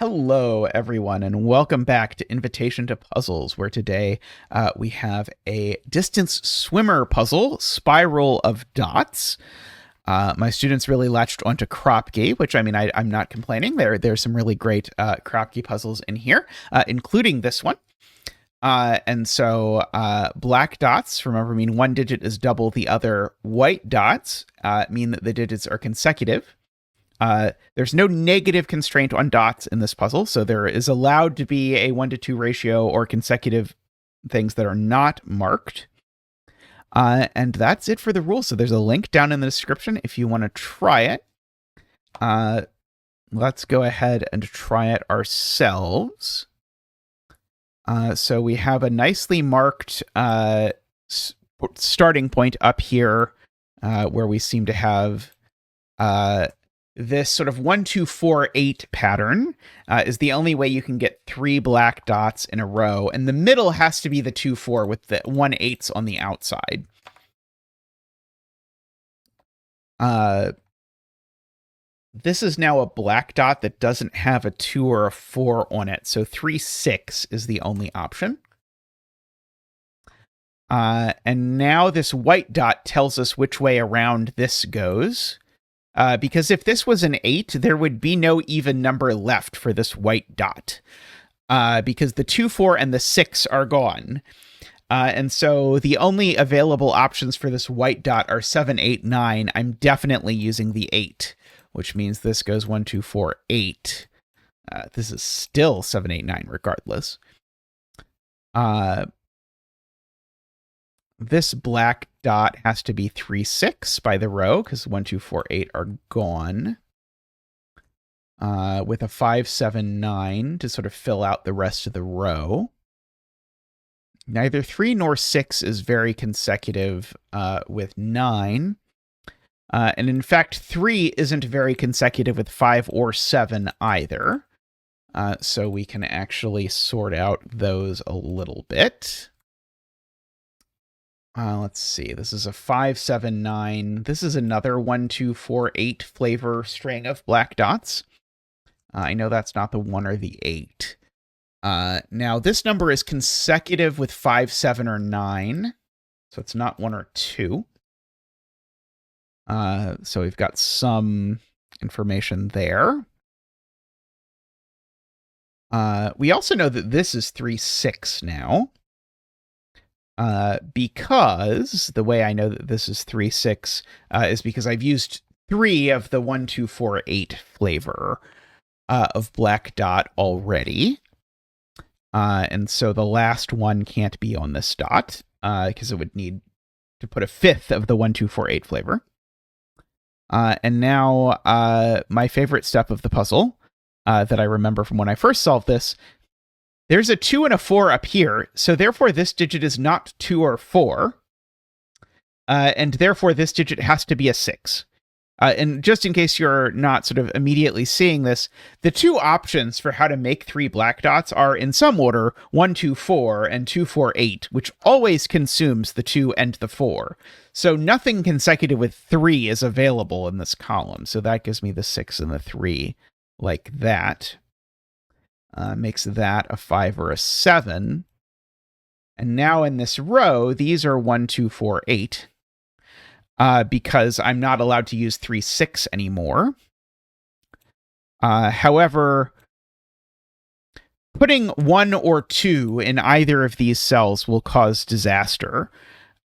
Hello, everyone, and welcome back to Invitation to Puzzles, where today we have a distance swimmer puzzle, Spiral of Dots. My students really latched onto Kropki, which, I mean, I'm not complaining. There's some really great Kropki puzzles in here, including this one. And so black dots, remember, mean one digit is double the other. White dots mean that the digits are consecutive. There's no negative constraint on dots in this puzzle, so there is allowed to be a 1-to-2 ratio or consecutive things that are not marked. And that's it for the rules. So there's a link down in the description if you want to try it. Let's go ahead and try it ourselves. So we have a nicely marked starting point up here where we seem to have this sort of 1, 2, 4, 8 pattern is the only way you can get 3 black dots in a row. And the middle has to be the 2, 4 with the 1, 8s on the outside. This is now a black dot that doesn't have a 2 or a 4 on it. So 3, 6 is the only option. And now this white dot tells us which way around this goes. Because if this was an 8, there would be no even number left for this white dot. Because the 2, 4, and the 6 are gone. And so the only available options for this white dot are 7, 8, 9. I'm definitely using the 8, which means this goes 1, 2, 4, 8. This is still 7, 8, 9 regardless. This black dot has to be 3, 6 by the row because 1, 2, 4, 8 are gone. With a 5, 7, 9 to sort of fill out the rest of the row. Neither 3 nor 6 is very consecutive with 9. And in fact, 3 isn't very consecutive with 5 or 7 either. So we can actually sort out those a little bit. Let's see. This is a 5, 7, 9. This is another 1, 2, 4, 8 flavor string of black dots. I know that's not the 1 or the 8. Now, this number is consecutive with 5, 7, or 9. So it's not 1 or 2. So we've got some information there. We also know that this is 3, 6 now. Because the way I know that this is 3, 6 is because I've used 3 of the 1, 2, 4, 8 flavor of black dot already. And so the last one can't be on this dot because it would need to put a 5th of the 1, 2, 4, 8 flavor. And now my favorite step of the puzzle that I remember from when I first solved this. There's a 2 and a 4 up here, so therefore this digit is not 2 or 4, and therefore this digit has to be a 6. And just in case you're not sort of immediately seeing this, the two options for how to make 3 black dots are in some order 1, 2, 4, and 2, 4, 8, which always consumes the 2 and the 4. So nothing consecutive with 3 is available in this column, so that gives me the 6 and the 3 like that. Makes that a 5 or a 7. And now in this row, these are 1, 2, 4, 8. Because I'm not allowed to use 3, 6 anymore. However, putting 1 or 2 in either of these cells will cause disaster.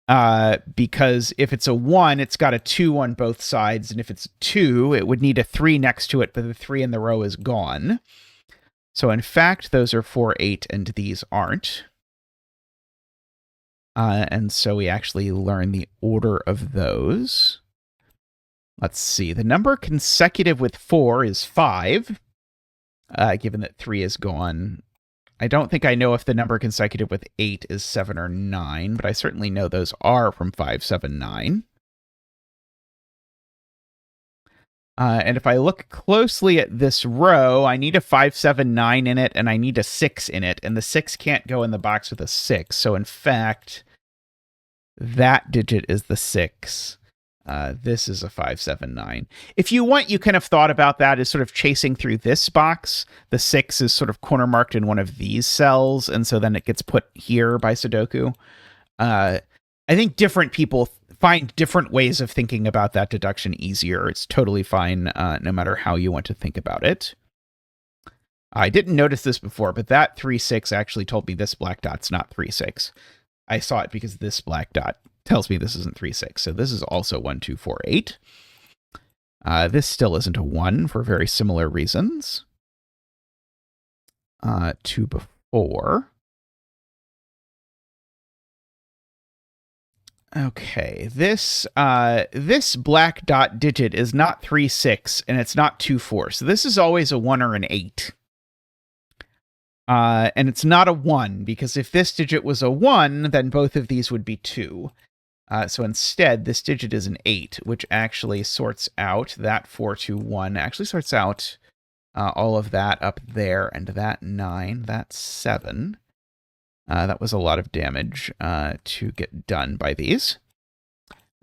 Because if it's a 1, it's got a 2 on both sides. And if it's 2, it would need a 3 next to it, but the 3 in the row is gone. So in fact, those are 4, 8, and these aren't. And so we actually learn the order of those. Let's see. The number consecutive with 4 is 5, given that 3 is gone. I don't think I know if the number consecutive with 8 is 7 or 9, but I certainly know those are from 5, 7, 9. And if I look closely at this row, I need a 5, 7, 9 in it, and I need a 6 in it, and the 6 can't go in the box with a 6. So in fact, that digit is the 6. This is a 579. If you want, you kind of thought about that as sort of chasing through this box. The 6 is sort of corner marked in one of these cells, and so then it gets put here by Sudoku. I think different people find different ways of thinking about that deduction easier. It's totally fine, no matter how you want to think about it. I didn't notice this before, but that 3-6 actually told me this black dot's not 3-6. I saw it because this black dot tells me this isn't 3-6. So this is also 1, 2, 4, 8. This still isn't a 1 for very similar reasons to before. Okay, this black dot digit is not 3-6 and it's not 2-4. So this is always a 1 or an 8. And it's not a 1, because if this digit was a 1, then both of these would be 2. So instead, this digit is an 8, which actually sorts out that 4, 2, 1, actually sorts out all of that up there, and that 9, that 7. That was a lot of damage to get done by these.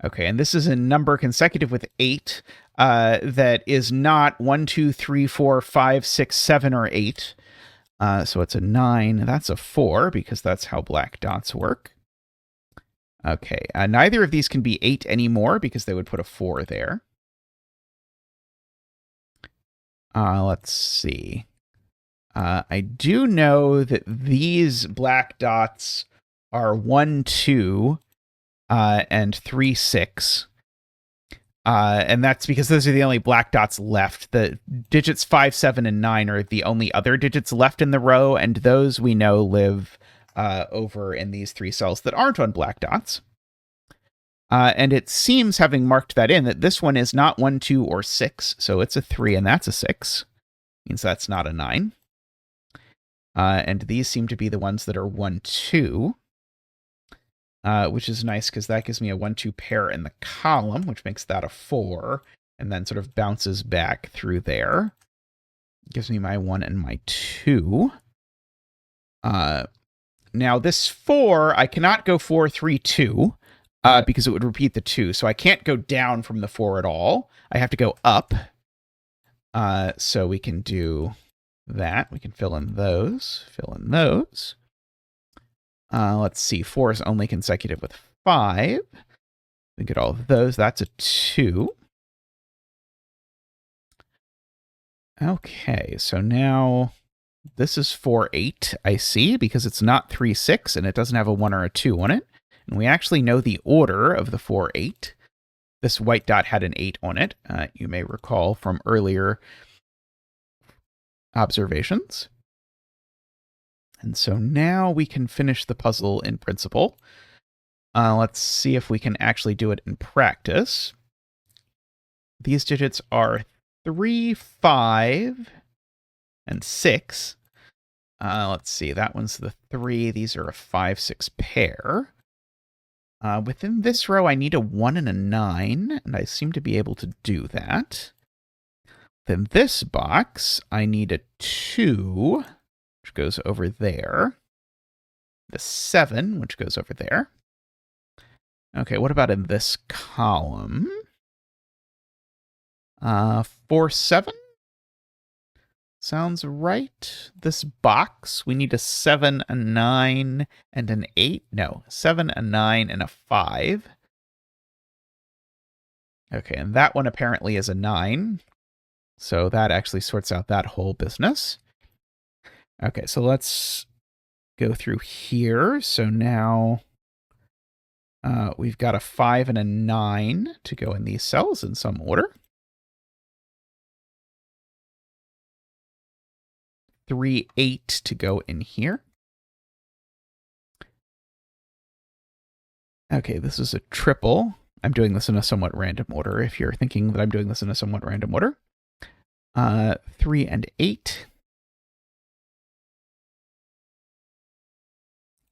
Okay, and this is a number consecutive with 8 that is not 1, 2, 3, 4, 5, 6, 7, or 8. So it's a 9. That's a 4, because that's how black dots work. Okay, neither of these can be 8 anymore, because they would put a 4 there. Let's see. I do know that these black dots are 1, 2, and 3, 6. And that's because those are the only black dots left. The digits 5, 7, and 9 are the only other digits left in the row, and those we know live over in these 3 cells that aren't on black dots. And it seems, having marked that in, that this one is not 1, 2, or 6, so it's a 3, and that's a 6. Means that's not a 9. And these seem to be the ones that are 1, 2. Which is nice, because that gives me a 1, 2 pair in the column, which makes that a 4, and then sort of bounces back through there. Gives me my 1 and my 2. Now, this 4, I cannot go 4, 3, 2, because it would repeat the 2, so I can't go down from the 4 at all. I have to go up. So we can do that. We can fill in those. Let's see, 4 is only consecutive with 5. We get all of those. That's a 2. Okay, so now this is 4, 8, I see, because it's not 3, 6, and it doesn't have a 1 or a 2 on it. And we actually know the order of the 4, 8. This white dot had an 8 on it, you may recall from earlier observations. And so now we can finish the puzzle in principle. Let's see if we can actually do it in practice. These digits are 3, 5, and 6. Let's see, that one's the 3. These are a 5, 6 pair. Within this row, I need a 1 and a 9, and I seem to be able to do that. Within this box, I need a 2, which goes over there. The 7, which goes over there. Okay, what about in this column? 4, 7? Sounds right. This box, we need a 7, a 9, and an 8. No, 7, a 9, and a 5. Okay, and that one apparently is a 9. So that actually sorts out that whole business. Okay, so let's go through here. So now we've got a 5 and a 9 to go in these cells in some order. 3, 8 to go in here. Okay, this is a triple. I'm doing this in a somewhat random order, if you're thinking that I'm doing this in a somewhat random order. 3 and 8.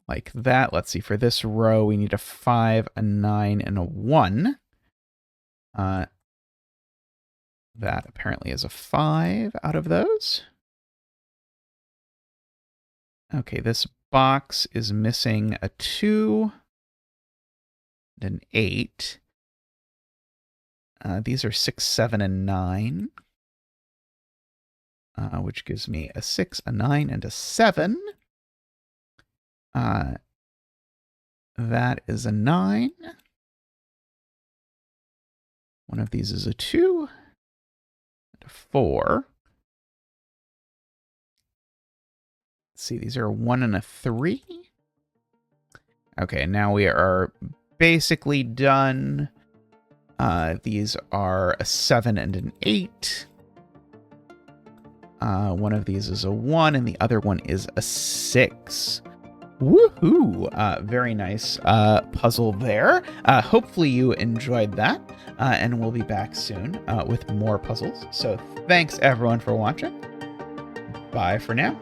Like that. Let's see, for this row, we need a 5, a 9, and a 1. That apparently is a 5 out of those. Okay, this box is missing a 2 and an 8. These are 6, 7, and 9, which gives me a 6, a 9, and a 7. That is a 9. One of these is a 2, and a 4. Let's see, these are a 1 and a 3. Okay, now we are basically done. These are a 7 and an 8. One of these is a 1, and the other one is a 6. Woohoo! Very nice puzzle there. Hopefully you enjoyed that, and we'll be back soon with more puzzles. So thanks everyone for watching. Bye for now.